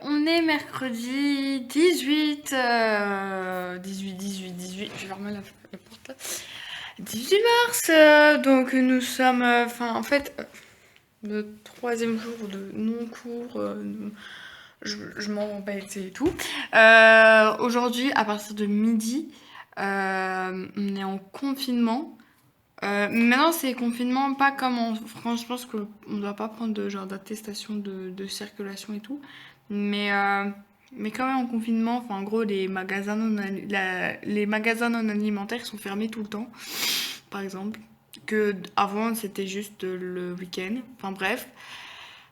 on est mercredi 18, 18, je vais fermer la porte là. 18 mars, donc nous sommes, en fait, le troisième jour de non-cours, je m'en bats et tout. Aujourd'hui, à partir de midi, on est en confinement. Maintenant, c'est confinement, pas comme en France. Je pense qu'on ne doit pas prendre de genre d'attestation de circulation et tout. Mais, euh, mais quand même en confinement, en gros, les magasins non alimentaires sont fermés tout le temps, par exemple. Que avant, c'était juste le week-end. Enfin bref.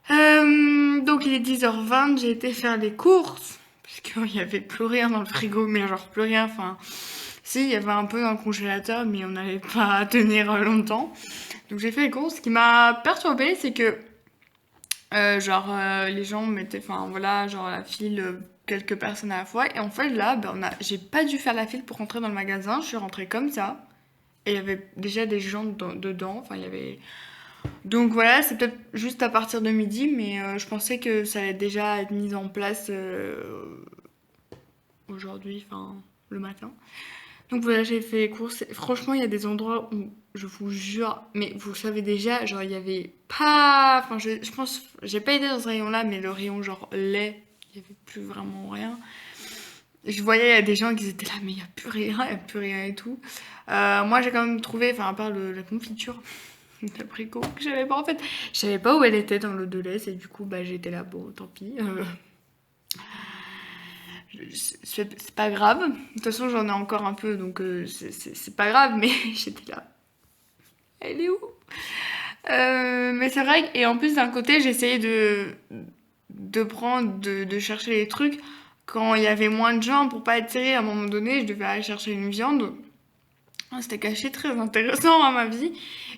Donc il est 10h20, j'ai été faire les courses. Parce qu'il n'y avait plus rien dans le frigo, mais genre plus rien. Si, il y avait un peu dans le congélateur, mais on n'allait pas tenir longtemps. Donc j'ai fait les courses. Ce qui m'a perturbée, c'est que les gens mettaient, genre la file, quelques personnes à la fois. Et en fait là, j'ai pas dû faire la file pour rentrer dans le magasin. Je suis rentrée comme ça. Et il y avait déjà des gens dedans. Enfin, il y avait. Donc voilà, c'est peut-être juste à partir de midi, mais je pensais que ça allait déjà être mis en place aujourd'hui, le matin. Donc voilà, j'ai fait les courses. Franchement, il y a des endroits où, je vous jure, mais vous savez déjà, genre, il y avait pas. Je pense, j'ai pas été dans ce rayon-là, mais le rayon, genre, lait, il y avait plus vraiment rien. Je voyais, il y a des gens qui étaient là, mais il y a plus rien et tout. Moi, j'ai quand même trouvé, à part la confiture d'abricot que j'avais pas, en fait, je savais pas où elle était dans l'eau de lait, et du coup, j'étais là, bon, tant pis. C'est pas grave. De toute façon, j'en ai encore un peu, donc c'est pas grave, mais j'étais là. Elle est où? Mais c'est vrai, et en plus, d'un côté, j'essayais de chercher les trucs quand il y avait moins de gens pour pas être serré. À un moment donné, je devais aller chercher une viande. C'était caché, très intéressant à ma vie.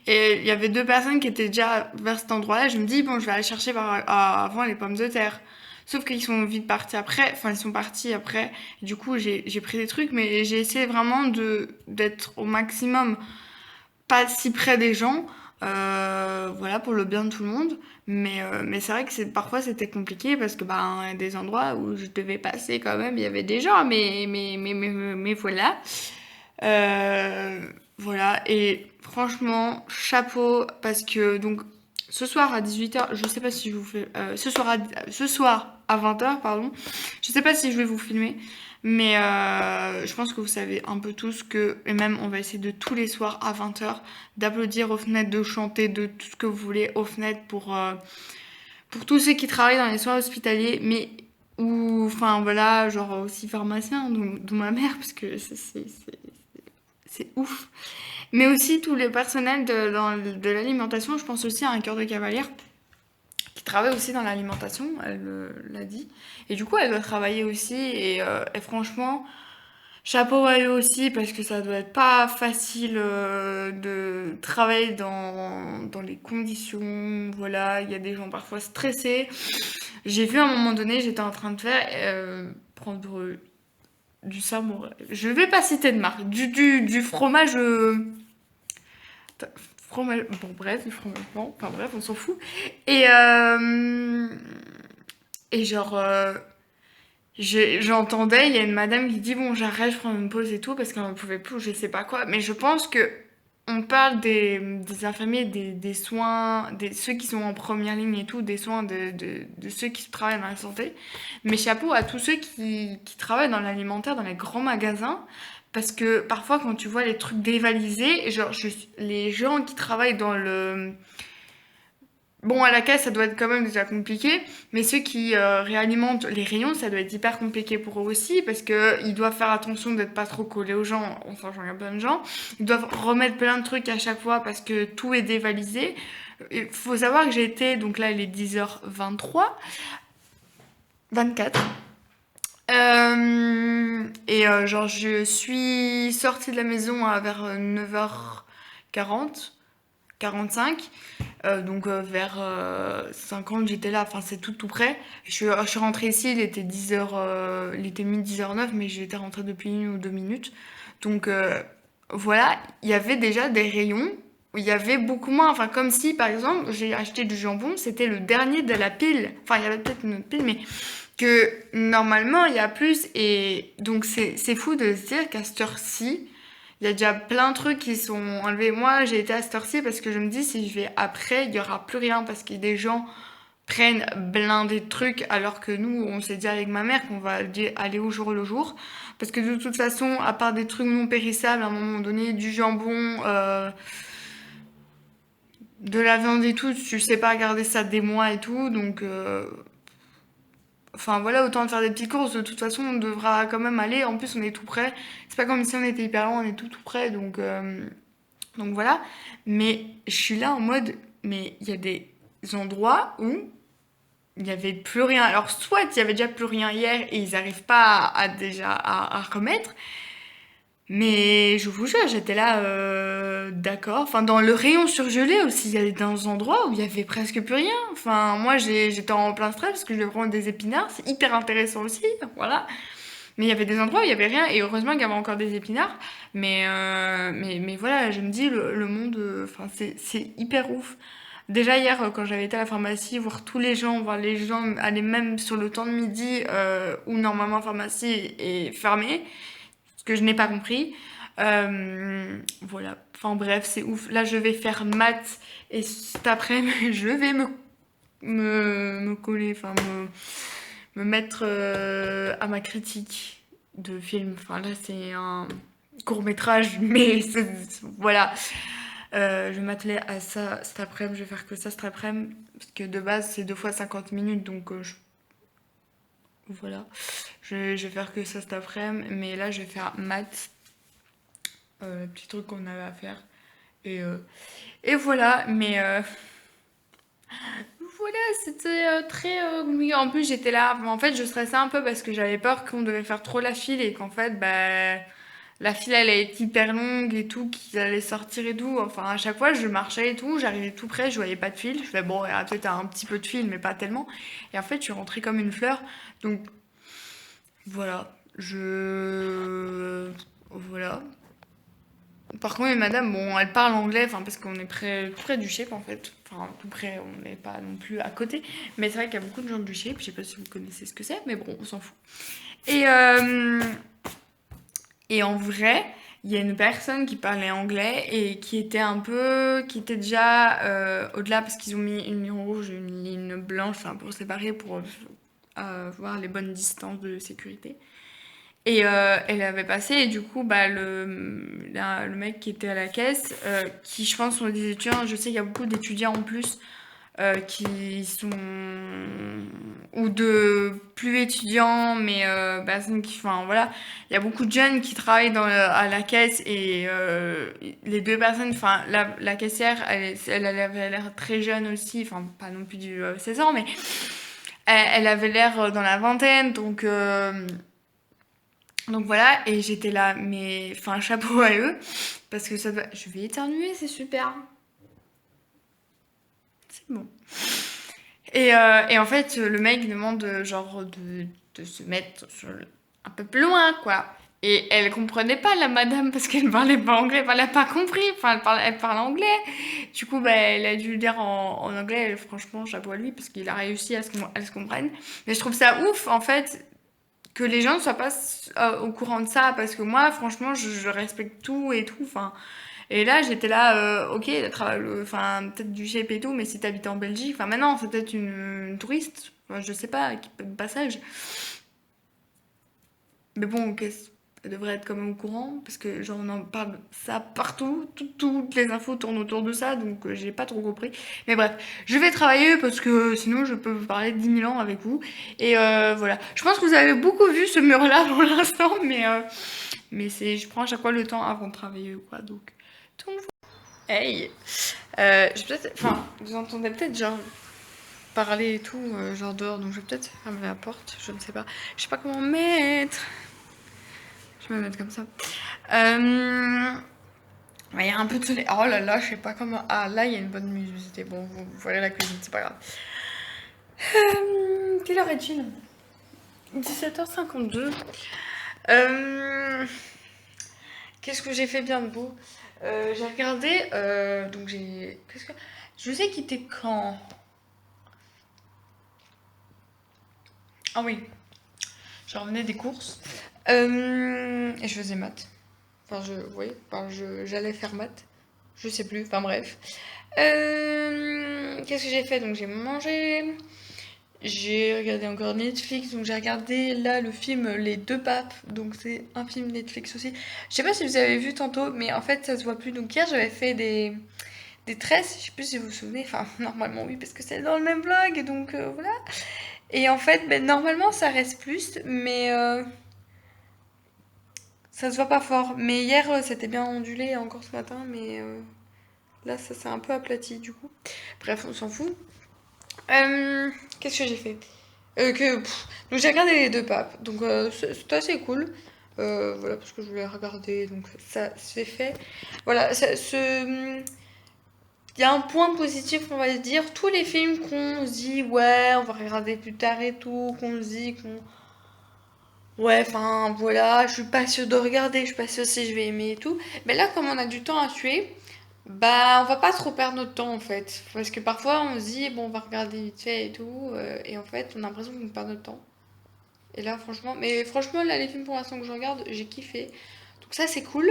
Et il y avait deux personnes qui étaient déjà vers cet endroit-là. Je me dis, bon, je vais aller chercher avant les pommes de terre. Sauf qu'ils sont vite partis après. Ils sont partis après. Et du coup, j'ai pris des trucs, mais j'ai essayé vraiment d'être au maximum pas si près des gens. Voilà, pour le bien de tout le monde. Mais c'est vrai que parfois c'était compliqué parce que, y a des endroits où je devais passer quand même, il y avait des gens, mais voilà. Euh, voilà, et franchement, chapeau, parce que donc ce soir à 18h, je sais pas si je vous fais. Ce soir à 20h, pardon, je sais pas si je vais vous filmer, mais je pense que vous savez un peu tous que, et même on va essayer de tous les soirs à 20h d'applaudir aux fenêtres, de chanter, de tout ce que vous voulez aux fenêtres pour tous ceux qui travaillent dans les soins hospitaliers, mais ou enfin voilà, genre aussi pharmaciens, d'où ma mère, parce que c'est ouf. Mais aussi tous les personnels de l'alimentation. Je pense aussi à un cœur de cavalière qui travaille aussi dans l'alimentation, elle l'a dit. Et du coup, elle doit travailler aussi. Et franchement, chapeau à eux aussi, parce que ça doit être pas facile de travailler dans les conditions. Voilà, il y a des gens parfois stressés. J'ai vu à un moment donné, j'étais en train de prendre du samouraï. Je vais pas citer de marque. Du fromage. Fromage. Bon, bref, du fromage blanc. Enfin, bref, on s'en fout. Et, euh, et genre. J'entendais, il y a une madame qui dit bon, j'arrête, je prends une pause et tout, parce qu'elle ne pouvait plus, ou je sais pas quoi. Mais je pense que. On parle des infirmiers, des soins, ceux qui sont en première ligne et tout, des soins de ceux qui travaillent dans la santé. Mais chapeau à tous ceux qui travaillent dans l'alimentaire, dans les grands magasins. Parce que parfois, quand tu vois les trucs dévalisés, les gens qui travaillent dans le. Bon, à la caisse, ça doit être quand même déjà compliqué, mais ceux qui réalimentent les rayons, ça doit être hyper compliqué pour eux aussi, parce que ils doivent faire attention d'être pas trop collés aux gens, enfin, j'en ai plein de gens. Ils doivent remettre plein de trucs à chaque fois parce que tout est dévalisé. Il faut savoir que j'ai été, donc là, il est 10h23, 24. Je suis sortie de la maison vers 9h40, 45. Vers 50, j'étais là, enfin c'est tout près. Je suis rentrée ici, il était 10h, il était midi 10h09, mais j'étais rentrée depuis 1 ou 2 minutes. Donc voilà, il y avait déjà des rayons où il y avait beaucoup moins. Enfin, comme si par exemple, j'ai acheté du jambon, c'était le dernier de la pile. Enfin, il y avait peut-être une autre pile, mais que normalement il y a plus, et donc c'est fou de se dire qu'à cette heure-ci, il y a déjà plein de trucs qui sont enlevés. Moi j'ai été à cette heure-ci parce que je me dis si je vais après, il y aura plus rien parce que des gens prennent blindés de trucs alors que nous on s'est dit avec ma mère qu'on va aller au jour le jour parce que de toute façon à part des trucs non périssables à un moment donné du jambon de la viande et tout tu sais pas garder ça des mois et tout donc enfin voilà, autant de faire des petites courses. De toute façon, on devra quand même aller. En plus, on est tout près. C'est pas comme si on était hyper loin, on est tout près. Donc voilà. Mais je suis là en mode, mais il y a des endroits où il n'y avait plus rien. Alors soit il y avait déjà plus rien hier et ils n'arrivent pas déjà à remettre. Mais je vous jure, j'étais là, d'accord. Enfin, dans le rayon surgelé aussi, il y a des endroits où il y avait presque plus rien. Enfin, moi, j'étais en plein stress parce que je devais prendre des épinards. C'est hyper intéressant aussi, voilà. Mais il y avait des endroits où il y avait rien et heureusement qu'il y avait encore des épinards. Mais voilà, je me dis, le monde, enfin, c'est hyper ouf. Déjà hier, quand j'avais été à la pharmacie, voir les gens aller même sur le temps de midi où normalement la pharmacie est fermée ce que je n'ai pas compris. Voilà. Enfin bref, c'est ouf. Là, je vais faire maths et cet après-midi, je vais me coller, enfin me mettre à ma critique de film. Enfin là, c'est un court métrage, mais voilà. Je vais m'atteler à ça cet après-midi. Je vais faire que ça cet après-midi parce que de base, c'est 2 fois 50 minutes, donc voilà. Je vais faire que ça cet après-midi, mais là, je vais faire maths petit truc qu'on avait à faire. Et, euh, et voilà, mais voilà, c'était très compliqué. En plus, j'étais là, en fait, je stressais un peu parce que j'avais peur qu'on devait faire trop la file et qu'en fait, bah, la file elle est hyper longue et tout, qu'ils allaient sortir et tout. Enfin, à chaque fois, je marchais et tout, j'arrivais tout près, je voyais pas de file. Je fais bon, il y a peut-être un petit peu de file, mais pas tellement. Et en fait, je suis rentrée comme une fleur. Donc, voilà, voilà. Par contre, madame, bon, elle parle anglais, enfin, parce qu'on est près du chef, en fait. Enfin, tout près, on n'est pas non plus à côté. Mais c'est vrai qu'il y a beaucoup de gens du chef, je sais pas si vous connaissez ce que c'est, mais bon, on s'en fout. Et, euh, et en vrai, il y a une personne qui parlait anglais et qui était déjà au-delà, parce qu'ils ont mis une ligne rouge, une ligne blanche, enfin, pour séparer, pour voir les bonnes distances de sécurité. Et elle avait passé, et du coup, bah, le mec qui était à la caisse, qui je pense sont des étudiants, je sais qu'il y a beaucoup d'étudiants en plus qui sont. Ou de plus étudiants, mais personnes qui. Enfin voilà, il y a beaucoup de jeunes qui travaillent à la caisse, et les deux personnes, enfin la caissière, elle avait l'air très jeune aussi, enfin pas non plus du 16 ans, mais elle avait l'air dans la vingtaine, donc voilà, et j'étais là, mais enfin chapeau à eux, parce que ça doit. Je vais éternuer, c'est super. C'est bon. Et en fait, le mec demande genre de se mettre un peu plus loin, quoi. Et elle comprenait pas la madame parce qu'elle parlait pas anglais, enfin, elle a pas compris, enfin elle parle anglais. Du coup, bah, elle a dû le dire en anglais, et franchement, chapeau à lui parce qu'il a réussi à se comprendre. Mais je trouve ça ouf, en fait, que les gens ne soient pas au courant de ça parce que moi franchement je respecte tout et tout enfin et là j'étais là ok enfin peut-être du shape et tout mais si t'habites en Belgique enfin maintenant c'est peut-être une touriste enfin, je sais pas qui peut de passage mais bon qu'est-ce elle devrait être quand même au courant parce que genre on en parle ça partout toutes les infos tournent autour de ça donc j'ai pas trop compris mais bref je vais travailler parce que sinon je peux vous parler de 10 000 ans avec vous et voilà je pense que vous avez beaucoup vu ce mur là pour l'instant mais je prends à chaque fois le temps avant de travailler quoi donc hey enfin vous entendez peut-être genre parler et tout genre dehors donc je vais peut-être fermer la porte je sais pas comment mettre je vais me mettre comme ça il y a un peu de soleil. Oh là là, je sais pas comment. Ah là, il y a une bonne musique. Bon, vous verrez la cuisine, c'est pas grave. Quelle heure est-il? 17h52. Qu'est-ce que j'ai fait bien de beau? J'ai regardé. Donc j'ai. Qu'est-ce que. Je sais qu'il était quand? Ah oui, je revenais des courses. Et je faisais maths. Enfin, oui, enfin, j'allais faire maths. Je sais plus, enfin bref. Qu'est-ce que j'ai fait? Donc j'ai mangé, j'ai regardé encore Netflix, donc j'ai regardé là le film Les Deux Papes, donc c'est un film Netflix aussi. Je sais pas si vous avez vu tantôt, mais en fait ça se voit plus. Donc hier j'avais fait des tresses, je sais plus si vous vous souvenez, enfin normalement oui parce que c'est dans le même vlog, donc voilà. Et en fait, ben, normalement ça reste plus, mais ça se voit pas fort. Mais hier c'était bien ondulé encore ce matin, mais là ça s'est un peu aplati du coup. Bref, on s'en fout. Qu'est-ce que j'ai fait? Donc j'ai regardé les deux papes, donc c'était assez cool. Voilà, parce que je voulais regarder, donc ça c'est fait. Voilà, il y a un point positif, on va se dire. Tous les films qu'on se dit, ouais, on va regarder plus tard et tout, qu'on se dit qu'on. Ouais, enfin voilà, je suis pas sûre de regarder, je suis pas sûre si je vais aimer et tout. Mais là, comme on a du temps à tuer, bah, on va pas trop perdre notre temps en fait. Parce que parfois on se dit, bon, on va regarder vite fait et tout, et en fait, on a l'impression qu'on perd notre temps. Et là, franchement, mais franchement, là, les films pour l'instant que je regarde, j'ai kiffé. Donc ça, c'est cool.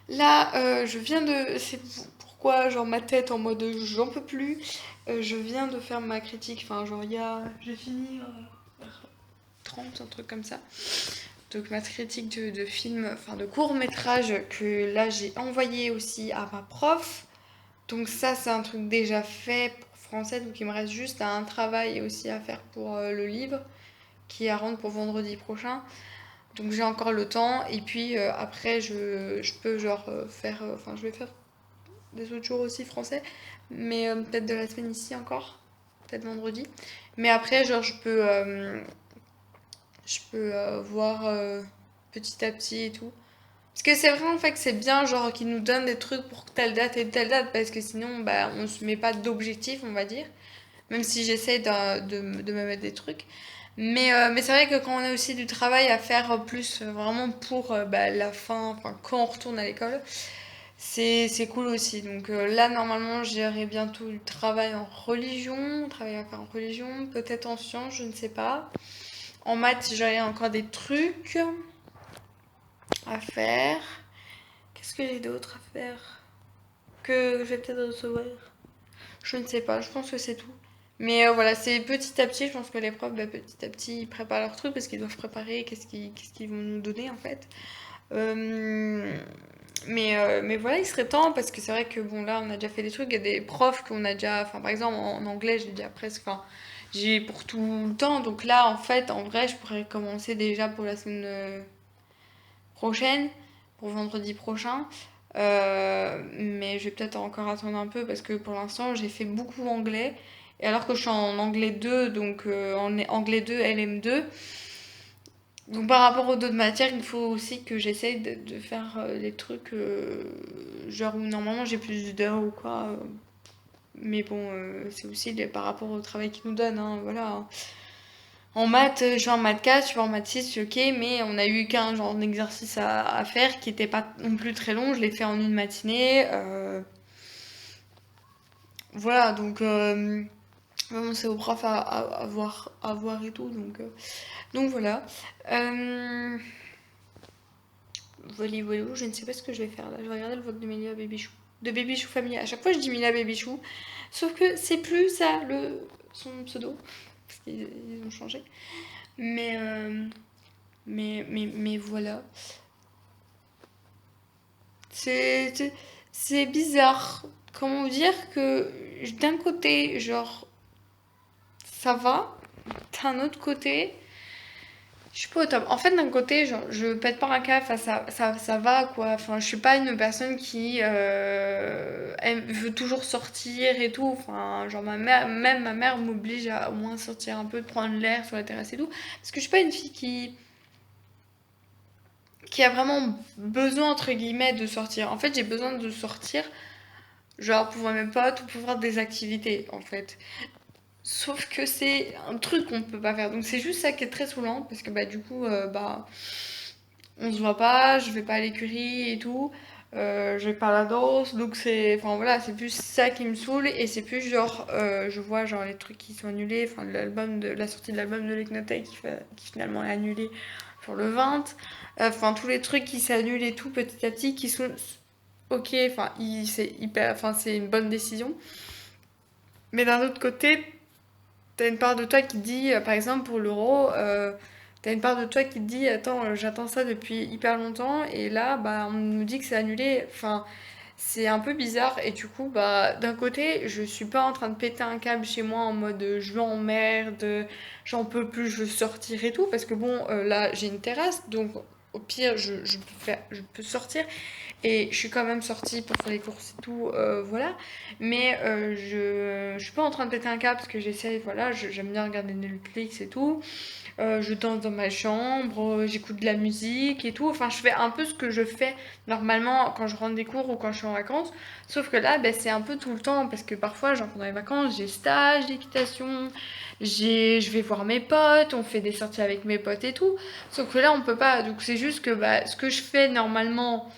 Là, je viens de. C'est pourquoi, genre, ma tête en mode j'en peux plus. Je viens de faire ma critique. Enfin, genre, il y a. J'ai fini vers 30, un truc comme ça. Donc, ma critique de film, enfin, de court-métrage que là, j'ai envoyé aussi à ma prof. Donc, ça, c'est un truc déjà fait pour français. Donc, il me reste juste un travail aussi à faire pour le livre qui est à rendre pour vendredi prochain. Donc j'ai encore le temps et puis après je peux genre faire enfin je vais faire des autres jours aussi français mais peut-être de la semaine ici encore, peut-être vendredi. Mais après genre je peux voir petit à petit et tout. Parce que c'est vrai en fait que c'est bien genre qu'ils nous donnent des trucs pour telle date et telle date parce que sinon bah on se met pas d'objectif on va dire. Même si j'essaie de me mettre des trucs. Mais c'est vrai que quand on a aussi du travail à faire plus vraiment pour bah, la fin, enfin quand on retourne à l'école, c'est cool aussi. Donc là, normalement, j'aurai bientôt du travail en religion, travail à faire en religion, peut-être en sciences, je ne sais pas. En maths, j'aurai encore des trucs à faire. Qu'est-ce que j'ai d'autre à faire? Que je vais peut-être recevoir. Je ne sais pas, je pense que c'est tout. Mais voilà, c'est petit à petit, je pense que les profs, bah, petit à petit, ils préparent leur truc parce qu'ils doivent préparer qu'est-ce qu'ils vont nous donner en fait. Euh, mais voilà, il serait temps parce que c'est vrai que bon, là, on a déjà fait des trucs. Il y a des profs qu'on a déjà, enfin, par exemple, en anglais, j'ai déjà presque, enfin, j'ai pour tout le temps. Donc là, en fait, en vrai, je pourrais commencer déjà pour la semaine prochaine, pour vendredi prochain. Mais je vais peut-être encore attendre un peu parce que pour l'instant j'ai fait beaucoup anglais. Et alors que je suis en anglais 2, donc en anglais 2, LM2. Donc par rapport aux d'autres matières, il faut aussi que j'essaye de faire des trucs genre où normalement j'ai plus d'heures ou quoi. Mais bon, c'est aussi par rapport au travail qu'ils nous donnent, hein, voilà. En maths, je vais en maths 4, je vais en maths 6, ok, mais on a eu qu'un genre d'exercice à faire qui n'était pas non plus très long. Je l'ai fait en une matinée. Voilà, donc vraiment c'est au prof à voir et tout. Donc voilà. Euh, voilà, je ne sais pas ce que je vais faire là. Je vais regarder le vlog de Melia Babychou. De Babychou Family. À chaque fois je dis Melia Babychou. Sauf que c'est plus ça, son pseudo. Parce qu'ils ont changé. Mais, euh, mais voilà. C'est c'est bizarre. Comment vous dire que d'un côté, genre, ça va. D'un autre côté, je suis pas au top. En fait, d'un côté, genre, je pète pas un câble, enfin, ça va, quoi. Enfin, je suis pas une personne qui veut toujours sortir et tout. Enfin, genre, même ma mère m'oblige à au moins sortir un peu, de prendre l'air sur la terrasse et tout. Parce que je suis pas une fille qui a vraiment besoin, entre guillemets, de sortir. En fait, j'ai besoin de sortir, genre, pour voir mes potes ou pour faire des activités, en fait. Sauf que c'est un truc qu'on peut pas faire. Donc c'est juste ça qui est très saoulant parce que bah du coup bah on se voit pas, je vais pas à l'écurie et tout. je vais pas à la danse, donc c'est, enfin voilà, c'est plus ça qui me saoule et c'est plus genre, je vois genre les trucs qui sont annulés, enfin la sortie de l'album de Leknotek qui finalement est annulé pour le 20, enfin tous les trucs qui s'annulent et tout petit à petit qui sont ok, enfin c'est hyper, enfin c'est une bonne décision, mais d'un autre côté, t'as une part de toi qui te dit, par exemple pour l'euro, t'as une part de toi qui te dit, attends, j'attends ça depuis hyper longtemps et là, bah, on nous dit que c'est annulé. Enfin, c'est un peu bizarre et du coup, bah, d'un côté, je suis pas en train de péter un câble chez moi en mode je m'emmerde, j'en peux plus, je veux sortir et tout parce que bon, là, j'ai une terrasse donc. Au pire, je peux sortir et je suis quand même sortie pour faire les courses et tout, voilà. Mais je suis pas en train de péter un câble parce que j'essaye, voilà, j'aime bien regarder Netflix et tout. Je danse dans ma chambre, j'écoute de la musique et tout. Enfin, je fais un peu ce que je fais normalement quand je rentre des cours ou quand je suis en vacances. Sauf que là, ben, c'est un peu tout le temps parce que parfois, genre pendant les vacances, j'ai stage d'équitation, je vais voir mes potes, on fait des sorties avec mes potes et tout. Sauf que là, on peut pas. Donc c'est juste que bah, ce que je fais normalement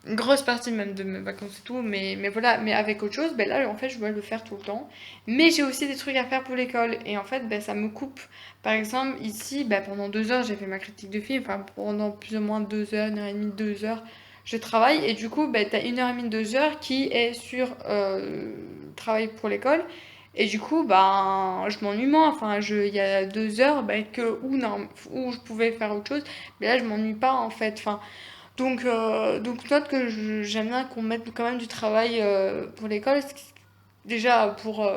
une grosse partie même de mes vacances et tout, mais voilà, mais avec autre chose, ben là en fait je dois le faire tout le temps. Mais j'ai aussi des trucs à faire pour l'école et en fait ben, ça me coupe. Par exemple ici, ben, pendant 2 heures j'ai fait ma critique de film, enfin pendant plus ou moins 2 heures, 1 heure et demie, 2 heures, je travaille et du coup ben, t'as 1 heure et demie, 2 heures qui est sur travail pour l'école. Et du coup, ben, je m'ennuie moins. Enfin, il y a 2 heures ben, où je pouvais faire autre chose. Mais là, je m'ennuie pas en fait. Enfin, donc note que j'aime bien qu'on mette quand même du travail pour l'école. Déjà pour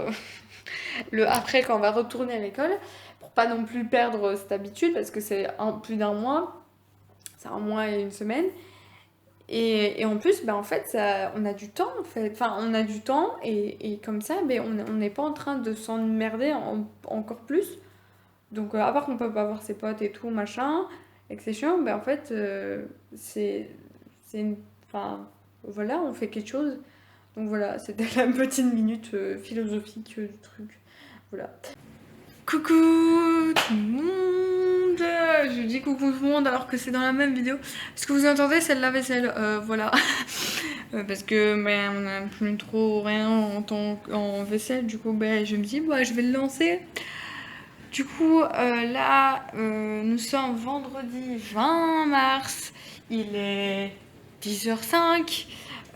le après quand on va retourner à l'école, pour pas non plus perdre cette habitude parce que c'est plus d'un mois, c'est un mois et une semaine. Et en plus, ben en fait, on a du temps en fait. Enfin, on a du temps et comme ça, ben, on n'est pas en train de s'emmerder encore plus. Donc, à part qu'on peut pas voir ses potes et tout, machin, et que c'est chiant, ben en fait, c'est. C'est une. Enfin, voilà, on fait quelque chose. Donc voilà, c'était la petite minute philosophique du truc. Voilà. Coucou tout le monde! Je dis coucou tout le monde alors que c'est dans la même vidéo. Ce que vous entendez, c'est le lave-vaisselle. Voilà. Parce que ben, on n'a plus trop rien en vaisselle. Du coup, ben, je me dis, bah, je vais le lancer. Du coup, là, nous sommes vendredi 20 mars. Il est 10h05.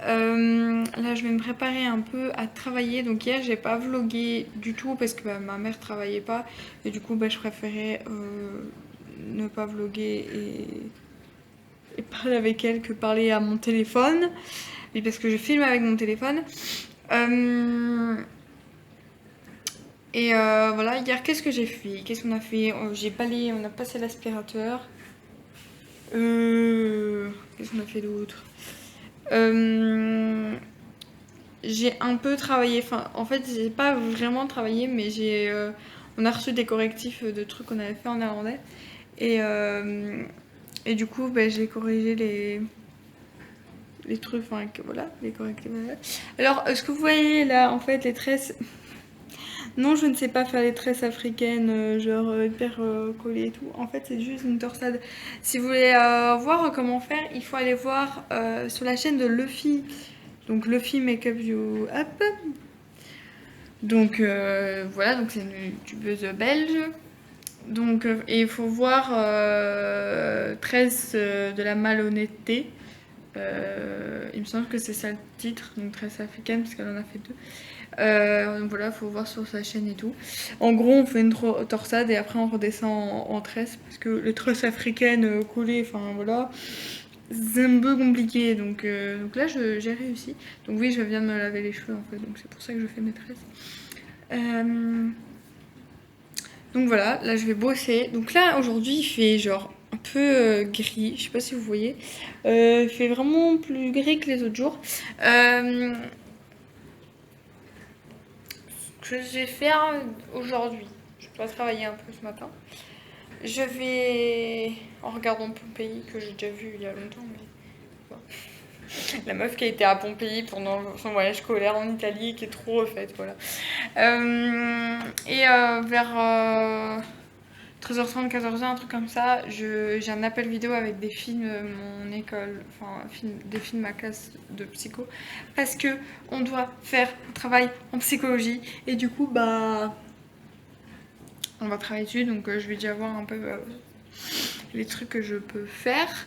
Là, je vais me préparer un peu à travailler. Donc hier, j'ai pas vlogué du tout parce que bah, ma mère travaillait pas. Et du coup, bah, je préférais ne pas vloguer et parler avec elle que parler à mon téléphone. Et parce que je filme avec mon téléphone. Voilà, hier, qu'est-ce que j'ai fait? Qu'est-ce qu'on a fait? J'ai balayé, on a passé l'aspirateur. Qu'est-ce qu'on a fait d'autre? J'ai un peu travaillé, enfin, en fait, j'ai pas vraiment travaillé, mais on a reçu des correctifs de trucs qu'on avait fait en néerlandais. Et du coup, ben, j'ai corrigé les trucs, enfin, voilà, les correctifs. Alors, ce que vous voyez là, en fait, les tresses. Non, je ne sais pas faire les tresses africaines, genre hyper collées et tout. En fait, c'est juste une torsade. Si vous voulez voir comment faire, il faut aller voir sur la chaîne de Luffy. Donc, Luffy Makeup You Up. Donc, voilà, donc c'est une youtubeuse belge. Donc, et il faut voir Tresse de la malhonnêteté. Il me semble que c'est ça le titre, donc Tresse africaine, parce qu'elle en a fait 2. Donc voilà, faut voir sur sa chaîne et tout. En gros, on fait une torsade et après on redescend en tresse parce que les tresses africaines collées, enfin voilà, c'est un peu compliqué. Donc là, j'ai réussi. Donc oui, je viens de me laver les cheveux en fait, donc c'est pour ça que je fais mes tresses. Donc voilà, là je vais bosser. Donc là, aujourd'hui, il fait genre un peu gris, je sais pas si vous voyez. Il fait vraiment plus gris que les autres jours. Que je vais faire aujourd'hui. Je dois travailler un peu ce matin. Je vais, en regardant Pompéi, que j'ai déjà vu il y a longtemps, mais bon. La meuf qui a été à Pompéi pendant son voyage scolaire en Italie, qui est trop refaite, voilà. Vers 13h30, 14h, un truc comme ça, j'ai un appel vidéo avec des filles de mon école, enfin des filles de ma classe de psycho, parce que on doit faire un travail en psychologie et du coup bah on va travailler dessus, donc je vais déjà voir un peu les trucs que je peux faire.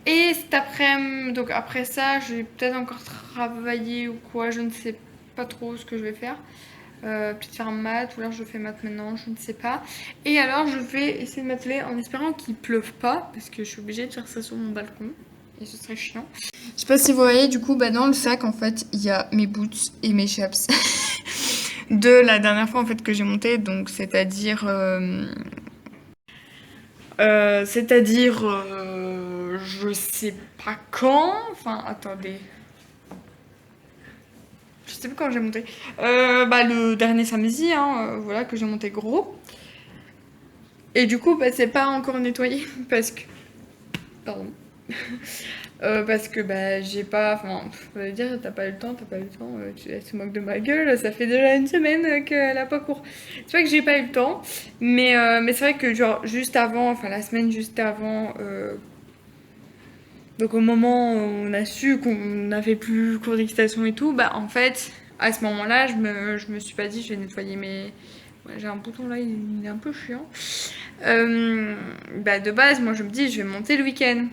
Et cet après-midi, donc après ça, je vais peut-être encore travailler ou quoi, je ne sais pas trop ce que je vais faire. Peut-être faire maths, ou alors je fais maths maintenant, je ne sais pas. Et alors je vais essayer de m'atteler en espérant qu'il pleuve pas, parce que je suis obligée de faire ça sur mon balcon. Et ce serait chiant. Je sais pas si vous voyez, du coup, bah dans le sac, en fait, il y a mes boots et mes chaps. De la dernière fois, en fait, que j'ai monté, donc c'est-à-dire... je sais pas quand. Enfin, attendez. Je sais plus quand j'ai monté. Le dernier samedi, hein, voilà, que j'ai monté gros. Et du coup, bah, c'est pas encore nettoyé parce que. Pardon. Parce que bah, j'ai pas. Enfin, on va dire, t'as pas eu le temps, elle se moque de ma gueule, ça fait déjà une semaine qu'elle a pas cours. C'est vrai que j'ai pas eu le temps, mais c'est vrai que, genre, juste avant, enfin, la semaine juste avant. Donc au moment où on a su qu'on n'avait plus cours d'équitation et tout, bah en fait, à ce moment-là, je me suis pas dit je vais nettoyer mes... Ouais, j'ai un bouton là, il est un peu chiant. De base, moi je me dis je vais monter le week-end.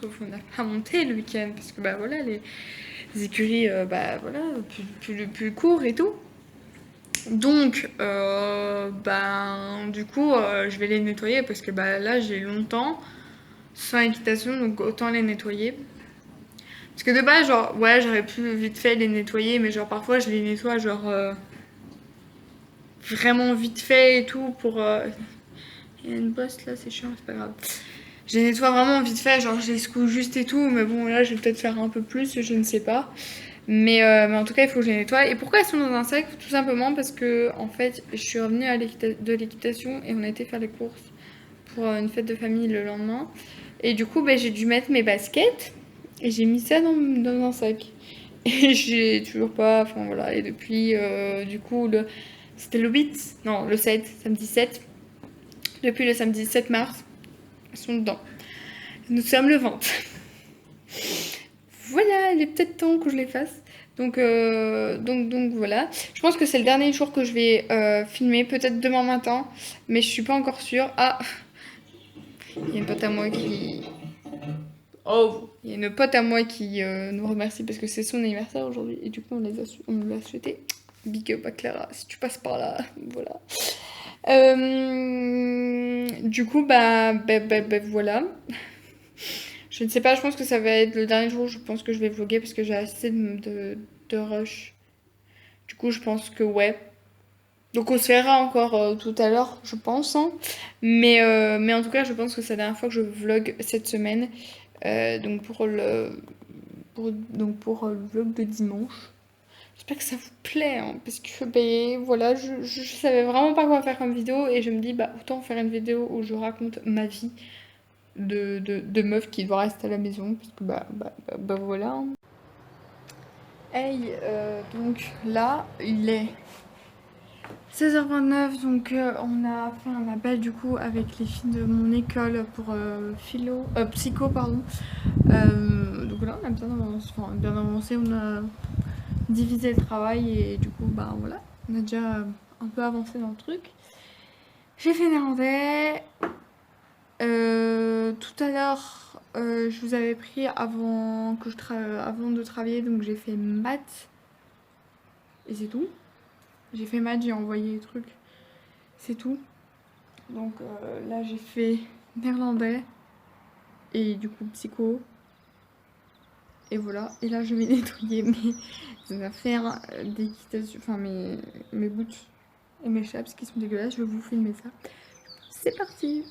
Sauf qu'on n'a pas monté le week-end parce que bah voilà, les écuries, voilà, plus court et tout. Donc, du coup, je vais les nettoyer parce que bah là j'ai longtemps sans équitation, donc autant les nettoyer. Parce que de base, genre, ouais, j'aurais pu vite fait les nettoyer, mais genre parfois je les nettoie, genre, vraiment vite fait et tout pour. Il y a une bosse là, c'est chiant, c'est pas grave. Je les nettoie vraiment vite fait, genre je les secoue juste et tout, mais bon, là je vais peut-être faire un peu plus, je ne sais pas. Mais en tout cas, il faut que je les nettoie. Et pourquoi elles sont dans un sac? Tout simplement parce que, en fait, je suis revenue de l'équitation et on a été faire les courses pour une fête de famille le lendemain. Et du coup, j'ai dû mettre mes baskets et j'ai mis ça dans un sac. Et j'ai toujours pas... Enfin voilà, et depuis, du coup, c'était le 8, non, le 7, samedi 7. Depuis le samedi 7 mars, elles sont dedans. Nous sommes le 20. Voilà, il est peut-être temps que je les fasse. Donc voilà. Je pense que c'est le dernier jour que je vais filmer, peut-être demain matin, mais je suis pas encore sûre. Ah, il y a une pote à moi qui... Oh, il y a une pote à moi qui nous remercie parce que c'est son anniversaire aujourd'hui et du coup on nous l'a souhaité. Big up à Clara, si tu passes par là, voilà. Du coup, voilà. Je ne sais pas, je pense que ça va être le dernier jour, je pense que je vais vlogger parce que j'ai assez de rush. Du coup, je pense que ouais. Donc on se verra encore tout à l'heure, je pense. Hein. Mais en tout cas, je pense que c'est la dernière fois que je vlog cette semaine. Donc pour le vlog de dimanche. J'espère que ça vous plaît, hein, parce que voilà, je savais vraiment pas quoi faire comme vidéo et je me dis autant faire une vidéo où je raconte ma vie de meuf qui doit rester à la maison, parce que voilà. Hein. Hey, donc là, il est 16h29, donc on a fait un appel du coup avec les filles de mon école pour psycho, pardon. Donc là, on a bien avancé, on a diviser le travail et du coup voilà, on a déjà un peu avancé dans le truc. J'ai fait néerlandais. Tout à l'heure je vous avais pris avant de travailler, donc j'ai fait maths et c'est tout. J'ai fait maths, j'ai envoyé les trucs, c'est tout. Donc là j'ai fait néerlandais et du coup psycho. Et voilà, et là je vais nettoyer mes affaires d'équitation, enfin mes boots et mes chaps qui sont dégueulasses. Je vais vous filmer ça. C'est parti!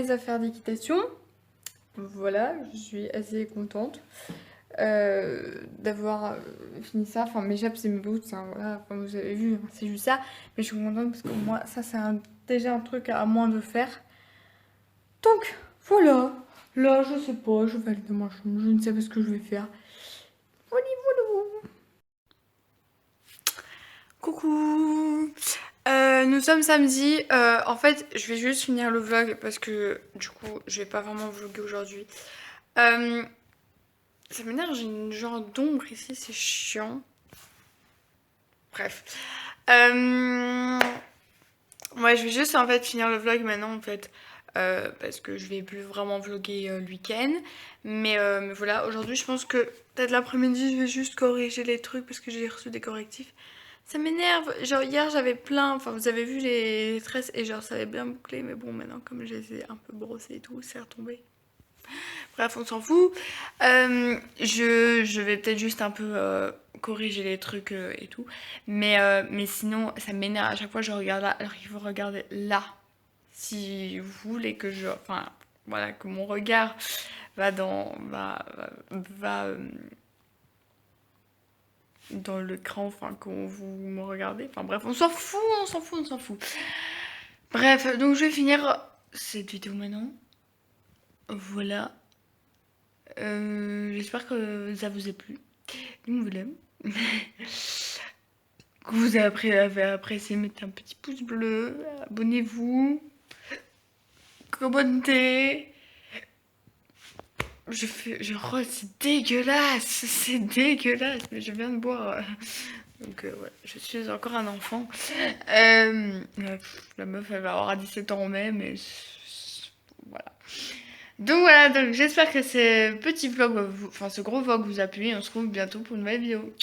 mes affaires d'équitation. Voilà, je suis assez contente d'avoir fini ça. Enfin, mes chaps et mes boots, hein, voilà, comme vous avez vu, hein, c'est juste ça. Mais je suis contente parce que moi, ça, c'est déjà un truc à moins de faire. Donc, voilà. Là, je sais pas, je vais aller dans ma chambre, je ne sais pas ce que je vais faire. Voilà, voilà. Coucou. Nous sommes samedi. En fait, je vais juste finir le vlog parce que du coup, je vais pas vraiment vlogger aujourd'hui. Euh, Ça m'énerve, j'ai une genre d'ombre ici, c'est chiant. Bref. Ouais, je vais juste en fait finir le vlog maintenant en fait. Parce que je vais plus vraiment vlogger le week-end. Mais voilà, aujourd'hui je pense que peut-être l'après-midi je vais juste corriger les trucs parce que j'ai reçu des correctifs. Ça m'énerve. Genre hier j'avais plein, enfin vous avez vu les tresses et genre ça avait bien bouclé. Mais bon maintenant comme je les ai un peu brossées et tout, c'est retombé. Bref, on s'en fout. Je vais peut-être juste un peu corriger les trucs et tout. Mais sinon, ça m'énerve à chaque fois que je regarde là. Alors il faut regarder là. Si vous voulez que je... Enfin, voilà, que mon regard va dans... dans l'écran, enfin, quand vous me regardez. Enfin bref, on s'en fout, on s'en fout, on s'en fout. Bref, donc je vais finir cette vidéo maintenant. Voilà. J'espère que ça vous a plu. Donc voilà. Que vous avez apprécié, mettez un petit pouce bleu, abonnez-vous, commentez. C'est dégueulasse, c'est dégueulasse, mais je viens de boire. Donc ouais, je suis encore un enfant. La meuf, elle va avoir 17 ans en mai, mais voilà. Donc voilà, donc j'espère que ce petit vlog, enfin ce gros vlog vous a plu. On se retrouve bientôt pour une nouvelle vidéo.